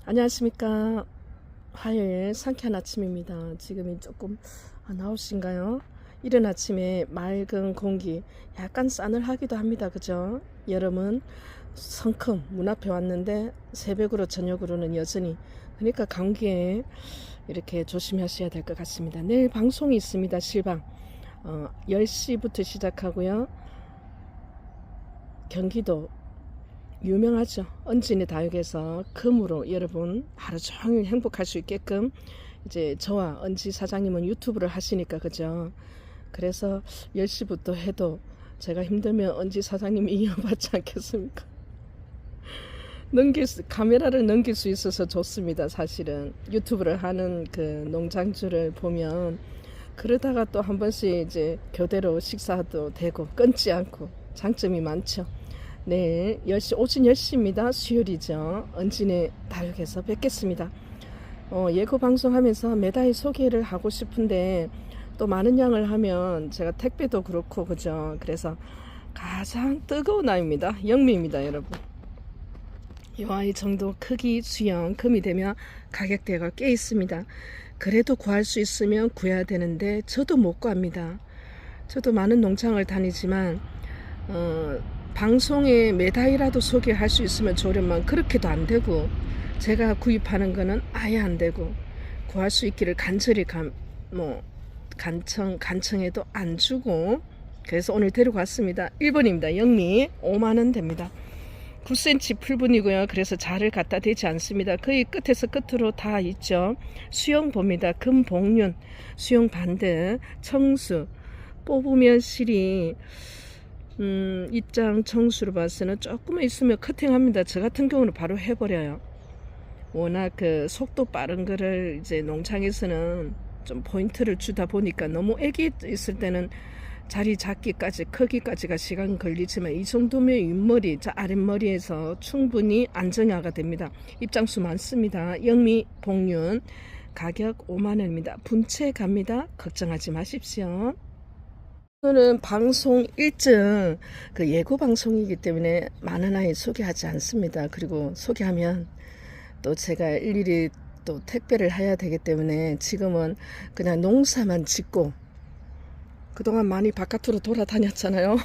안녕하십니까. 화요일 상쾌한 아침입니다. 지금이 조금 9시인가요? 이른 아침에 맑은 공기, 약간 싸늘하기도 합니다. 그죠? 여름은 성큼 문 앞에 왔는데 새벽으로 저녁으로는 여전히, 그러니까 감기에 이렇게 조심하셔야 될 것 같습니다. 내일 방송이 있습니다. 실방 10시부터 시작하고요. 경기도 유명하죠. 은진의 다육에서 금으로 여러분 하루 종일 행복할 수 있게끔, 이제 저와 은지 사장님은 유튜브를 하시니까 그죠. 그래서 10시부터 해도 제가 힘들면 은지 사장님이 이어받지 않겠습니까? 카메라를 넘길 수 있어서 좋습니다. 사실은 유튜브를 하는 그 농장주를 보면 그러다가 또 한 번씩 이제 교대로 식사도 되고 끊지 않고 장점이 많죠. 내일 10시, 오전 10시입니다. 수요일이죠. 은진의 다육에서 뵙겠습니다. 예고 방송하면서 매달 소개를 하고 싶은데 또 많은 양을 하면 제가 택배도 그렇고 그죠. 그래서 가장 뜨거운 아이입니다. 영미입니다. 여러분. 이 아이 정도 크기, 수영, 금이 되면 가격대가 꽤 있습니다. 그래도 구할 수 있으면 구해야 되는데 저도 못 구합니다. 저도 많은 농장을 다니지만 방송에 매달이라도 소개할 수 있으면 좋으련만 그렇게도 안 되고, 제가 구입하는 거는 아예 안 되고, 구할 수 있기를 간절히 간청해도 안 주고, 그래서 오늘 데리고 왔습니다. 1번입니다. 영미 5만원 됩니다. 9cm 풀분이고요. 그래서 자를 갖다 대지 않습니다. 거의 끝에서 끝으로 다 있죠. 수영 봅니다. 금복륜, 수영 반대, 청수, 뽑으면 실이 입장 청수로 봐서는 조금만 있으면 커팅합니다. 저 같은 경우는 바로 해버려요. 워낙 그 속도 빠른 거를 이제 농장에서는 좀 포인트를 주다 보니까, 너무 애기 있을 때는 자리 잡기까지 크기까지가 시간 걸리지만 이 정도면 윗머리, 아랫머리에서 충분히 안정화가 됩니다. 입장수 많습니다. 영미 복륜 가격 5만원입니다. 분채 갑니다. 걱정하지 마십시오. 오늘은 방송 일정 그 예고 방송이기 때문에 많은 아이 소개하지 않습니다. 그리고 소개하면 또 제가 일일이 또 택배를 해야 되기 때문에 지금은 그냥 농사만 짓고, 그동안 많이 바깥으로 돌아다녔잖아요.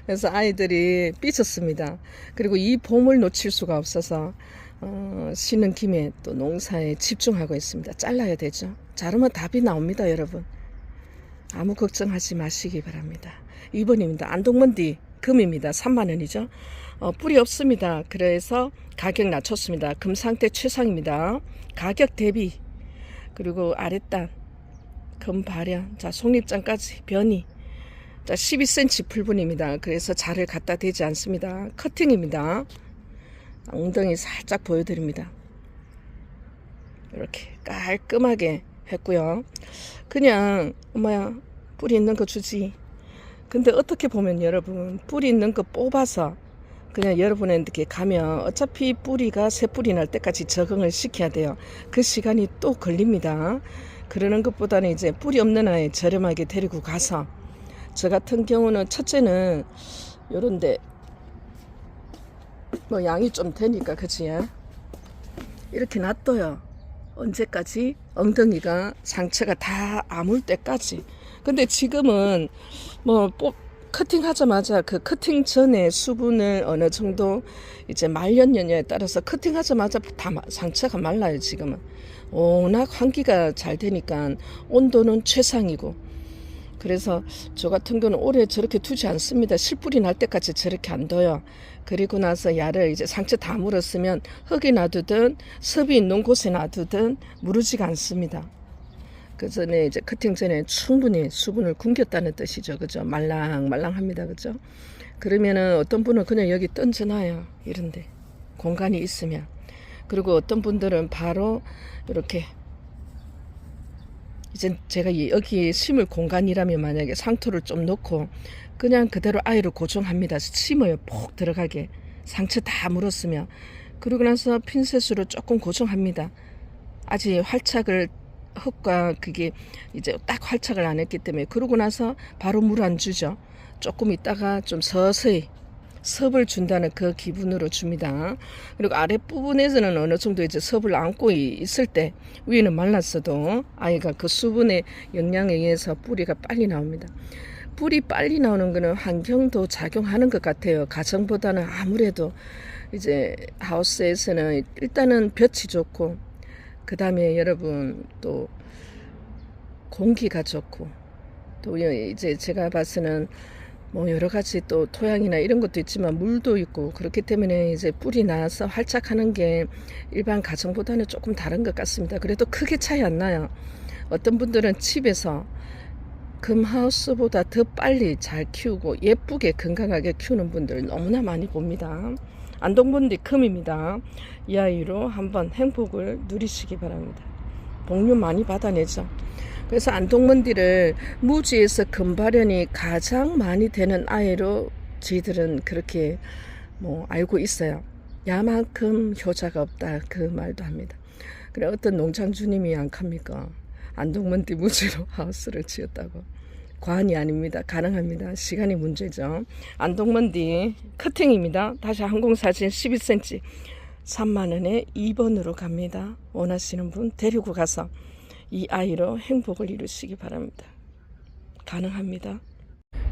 그래서 아이들이 삐졌습니다. 그리고 이 봄을 놓칠 수가 없어서 쉬는 김에 또 농사에 집중하고 있습니다. 잘라야 되죠. 자르면 답이 나옵니다. 여러분, 아무 걱정하지 마시기 바랍니다. 2번입니다. 안동먼디 금입니다. 3만원이죠. 뿌리 없습니다. 그래서 가격 낮췄습니다. 금 상태 최상입니다. 가격 대비, 그리고 아랫단 금 발현, 자 속립장까지 변이, 자 12cm 풀분입니다. 그래서 자를 갖다 대지 않습니다. 커팅입니다. 엉덩이 살짝 보여드립니다. 이렇게 깔끔하게 했고요. 그냥 엄마야 뿌리 있는 거 주지. 근데 어떻게 보면 여러분, 뿌리 있는 거 뽑아서 그냥 여러분한테 가면 어차피 뿌리가 새 뿌리 날 때까지 적응을 시켜야 돼요. 그 시간이 또 걸립니다. 그러는 것보다는 이제 뿌리 없는 아이 저렴하게 데리고 가서, 저 같은 경우는 첫째는 요런데 양이 좀 되니까 그치, 이렇게 놔둬요. 언제까지? 엉덩이가 상처가 다 아물 때까지. 근데 지금은 커팅 하자마자 그 커팅 전에 수분을 어느 정도 이제 말렸느냐에 따라서 커팅 하자마자 다 상처가 말라요. 지금은 워낙 환기가 잘 되니까 온도는 최상이고, 그래서 저 같은 경우는 오래 저렇게 두지 않습니다. 실뿌리 날 때까지 저렇게 안 둬요. 그리고 나서 야를 이제 상처 다 물었으면 흙에 놔두든 습이 있는 곳에 놔두든 무르지가 않습니다. 그 전에 이제 커팅 전에 충분히 수분을 굶겼다는 뜻이죠. 그죠? 말랑말랑합니다. 그죠? 그러면은 어떤 분은 그냥 여기 던져놔요. 이런데 공간이 있으면. 그리고 어떤 분들은 바로 이렇게, 이제 제가 여기 심을 공간이라면 만약에 상토를 좀 넣고 그냥 그대로 아이를 고정합니다. 심어요. 폭 들어가게. 상처 다 물었으면. 그러고 나서 핀셋으로 조금 고정합니다. 아직 활착을, 흙과 그게 이제 딱 활착을 안 했기 때문에. 그러고 나서 바로 물 안 주죠. 조금 있다가 좀 서서히 섭을 준다는 그 기분으로 줍니다. 그리고 아랫부분에서는 어느 정도 이제 섭을 안고 있을 때 위에는 말랐어도 아이가 그 수분의 영향에 의해서 뿌리가 빨리 나옵니다. 뿌리 빨리 나오는 거는 환경도 작용하는 것 같아요. 가정보다는 아무래도 이제 하우스에서는 일단은 볕이 좋고, 그 다음에 여러분 또 공기가 좋고, 또 이제 제가 봐서는 뭐 여러 가지 또 토양이나 이런 것도 있지만 물도 있고, 그렇기 때문에 이제 뿌리 나서 활짝하는 게 일반 가정보다는 조금 다른 것 같습니다. 그래도 크게 차이 안 나요. 어떤 분들은 집에서 금하우스보다 더 빨리 잘 키우고 예쁘게 건강하게 키우는 분들 너무나 많이 봅니다. 안동분디 금입니다. 이 아이로 한번 행복을 누리시기 바랍니다. 복류 많이 받아내죠. 그래서 안동문디를 무지에서 금발현이 가장 많이 되는 아이로 저희들은 그렇게 뭐 알고 있어요. 야만큼 효자가 없다 그 말도 합니다. 그래 어떤 농장주님이 약합니까? 안동문디 무지로 하우스를 지었다고. 과언이 아닙니다. 가능합니다. 시간이 문제죠. 안동문디 커팅입니다. 다시 항공사진 12cm 3만원에 2번으로 갑니다. 원하시는 분 데리고 가서 이 아이로 행복을 이루시기 바랍니다. 가능합니다.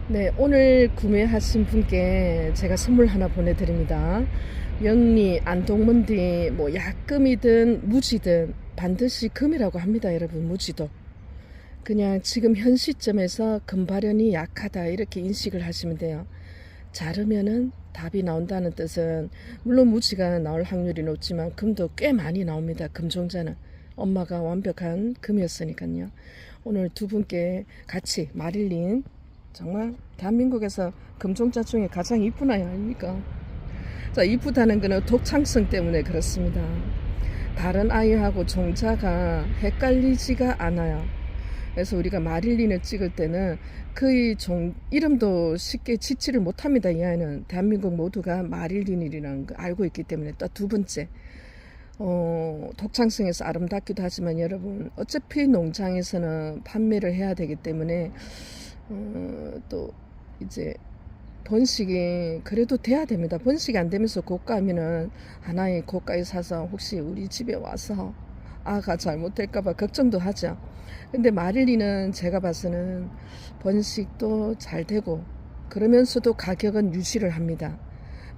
네, 오늘 구매하신 분께 제가 선물 하나 보내드립니다. 영리, 안동문디, 뭐 약금이든 무지든 반드시 금이라고 합니다. 여러분, 무지도. 그냥 지금 현 시점에서 금발현이 약하다 이렇게 인식을 하시면 돼요. 자르면은 답이 나온다는 뜻은 물론 무지가 나올 확률이 높지만 금도 꽤 많이 나옵니다. 금종자는 엄마가 완벽한 금이었으니까요. 오늘 두 분께 같이 마릴린, 정말 대한민국에서 금종자 중에 가장 이쁜 아이 아닙니까? 자, 이쁘다는 거는 독창성 때문에 그렇습니다. 다른 아이하고 종자가 헷갈리지가 않아요. 그래서 우리가 마릴린을 찍을 때는 그의 이름도 쉽게 짓지를 못합니다. 이 아이는 대한민국 모두가 마릴린이라는 거 알고 있기 때문에. 또 두 번째, 독창성에서 아름답기도 하지만 여러분 어차피 농장에서는 판매를 해야 되기 때문에 또 이제 번식이 그래도 돼야 됩니다. 번식이 안 되면서 고가하면은 하나의 고가에 사서 혹시 우리 집에 와서 아가 잘못될까봐 걱정도 하죠. 근데 마릴린은 제가 봐서는 번식도 잘 되고 그러면서도 가격은 유지를 합니다.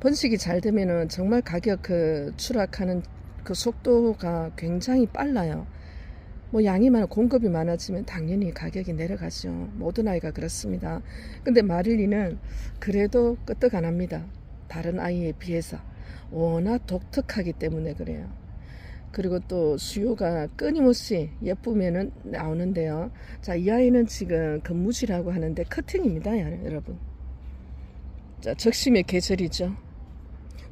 번식이 잘 되면은 정말 가격 추락하는 그 속도가 굉장히 빨라요. 뭐 양이 많아 공급이 많아지면 당연히 가격이 내려가죠. 모든 아이가 그렇습니다. 근데 마릴린은 그래도 끄떡 안 합니다. 다른 아이에 비해서 워낙 독특하기 때문에 그래요. 그리고 또 수요가 끊임없이 예쁘면은 나오는데요. 자, 이 아이는 지금 금무지라고 하는데 커팅입니다, 여러분. 자, 적심의 계절이죠.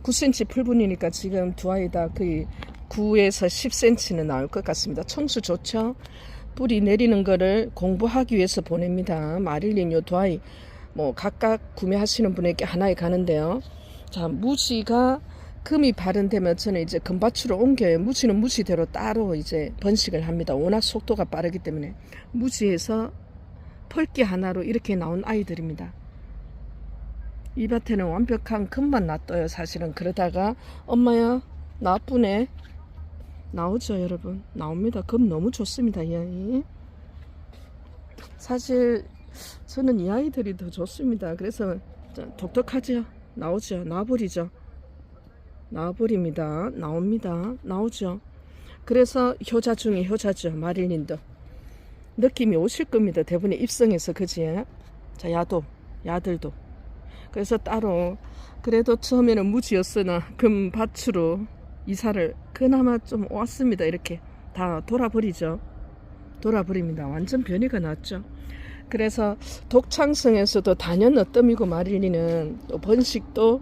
9cm 풀분이니까 지금 두 아이 다 거의 9에서 10cm는 나올 것 같습니다. 청수 좋죠? 뿌리 내리는 거를 공부하기 위해서 보냅니다. 마릴린 요 두 아이 뭐 각각 구매하시는 분에게 하나에 가는데요. 자, 무지가 금이 발현되면 저는 이제 금밭으로 옮겨요. 무지는 무지대로 따로 이제 번식을 합니다. 워낙 속도가 빠르기 때문에. 무지에서 펄기 하나로 이렇게 나온 아이들입니다. 이 밭에는 완벽한 금만 놔둬요. 사실은. 그러다가 엄마야 나쁘네 나오죠. 여러분 나옵니다. 금 너무 좋습니다. 이 아이 사실 저는 이 아이들이 더 좋습니다. 그래서 독특하죠. 나오죠. 나버리죠. 나와버립니다. 나옵니다. 나오죠. 그래서 효자 중에 효자죠. 마릴린도 느낌이 오실 겁니다. 대부분의 입성에서 그지. 자, 야들도 그래서 따로 그래도 처음에는 무지였으나 금밭으로 이사를 그나마 좀 왔습니다. 이렇게 다 돌아버리죠. 돌아버립니다. 완전 변이가 났죠. 그래서 독창성에서도 단연 어뜸이고 마릴린은 또 번식도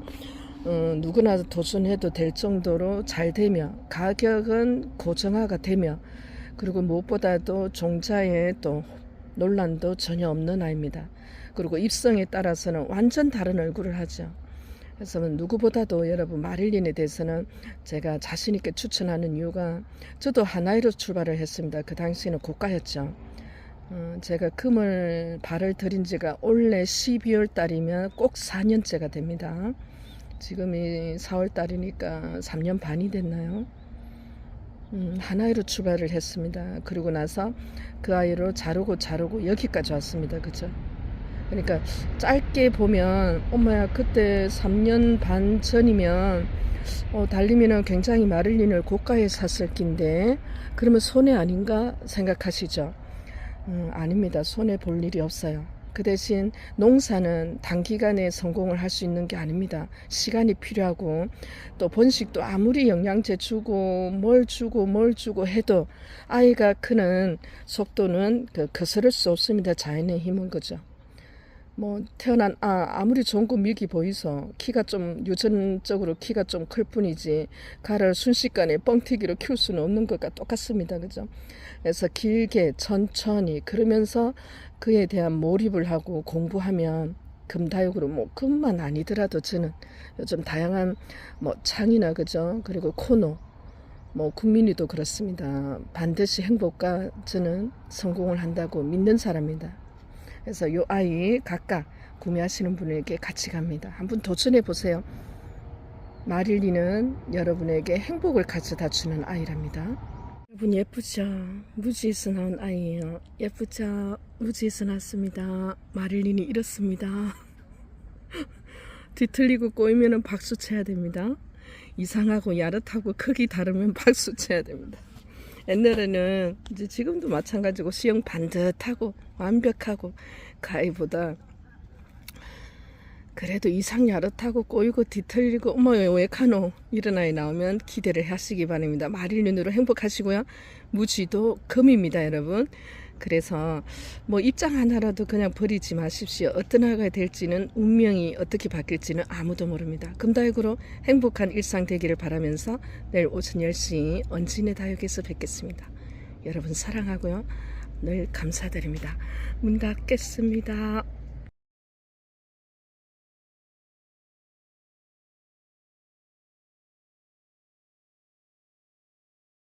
누구나 도전해도 될 정도로 잘 되며 가격은 고정화가 되며 그리고 무엇보다도 종자에 또 논란도 전혀 없는 아이입니다. 그리고 입성에 따라서는 완전 다른 얼굴을 하죠. 그래서 누구보다도 여러분 마릴린에 대해서는 제가 자신 있게 추천하는 이유가 저도 하나이로 출발을 했습니다. 그 당시에는 고가였죠. 제가 금을 발을 들인 지가 올해 12월 달이면 꼭 4년째가 됩니다. 지금이 4월 달이니까 3년 반이 됐나요? 한 아이로 출발을 했습니다. 그리고 나서 그 아이로 자르고 여기까지 왔습니다. 그죠? 그러니까 짧게 보면 엄마야 그때 3년 반 전이면 달리면은 굉장히 마를린을 고가에 샀을 낀데 그러면 손해 아닌가 생각하시죠? 아닙니다. 손해 볼 일이 없어요. 그 대신 농사는 단기간에 성공을 할 수 있는 게 아닙니다. 시간이 필요하고 또 번식도 아무리 영양제 주고 뭘 주고 해도 아이가 크는 속도는 거스를 수 없습니다. 자연의 힘은 거죠. 뭐 태어난 아무리 좋은 거 미기 보이소 키가 좀 유전적으로 키가 좀 클 뿐이지 가를 순식간에 뻥튀기로 키울 수는 없는 것과 똑같습니다. 그죠? 그래서 길게 천천히 그러면서 그에 대한 몰입을 하고 공부하면 금다육으로 뭐 금만 아니더라도 저는 요즘 다양한 뭐 창이나 그죠? 그리고 코너 뭐 국민이도 그렇습니다. 반드시 행복과 저는 성공을 한다고 믿는 사람입니다. 그래서 요 아이 각각 구매하시는 분에게 같이 갑니다. 한번 도전해 보세요. 마릴리는 여러분에게 행복을 가져다 주는 아이랍니다. 여러분 예쁘죠? 무지에서 나온 아이예요. 예쁘죠? 무지에서 났습니다. 마릴린이 이렇습니다. 뒤틀리고 꼬이면 박수 쳐야 됩니다. 이상하고 야릇하고 크기 다르면 박수 쳐야 됩니다. 옛날에는 이제 지금도 마찬가지고 수영 반듯하고 완벽하고 그 아이보다 그래도 이상 야릇하고 꼬이고 뒤틀리고 어머 왜 카노 이런 아이 나오면 기대를 하시기 바랍니다. 마릴린으로 행복하시고요. 무지도 금입니다 여러분. 그래서 뭐 입장 하나라도 그냥 버리지 마십시오. 어떤 아이가 될지는 운명이 어떻게 바뀔지는 아무도 모릅니다. 금다육으로 행복한 일상 되기를 바라면서 내일 오전 10시 언진의 다육에서 뵙겠습니다. 여러분 사랑하고요. 늘 감사드립니다. 문 닫겠습니다.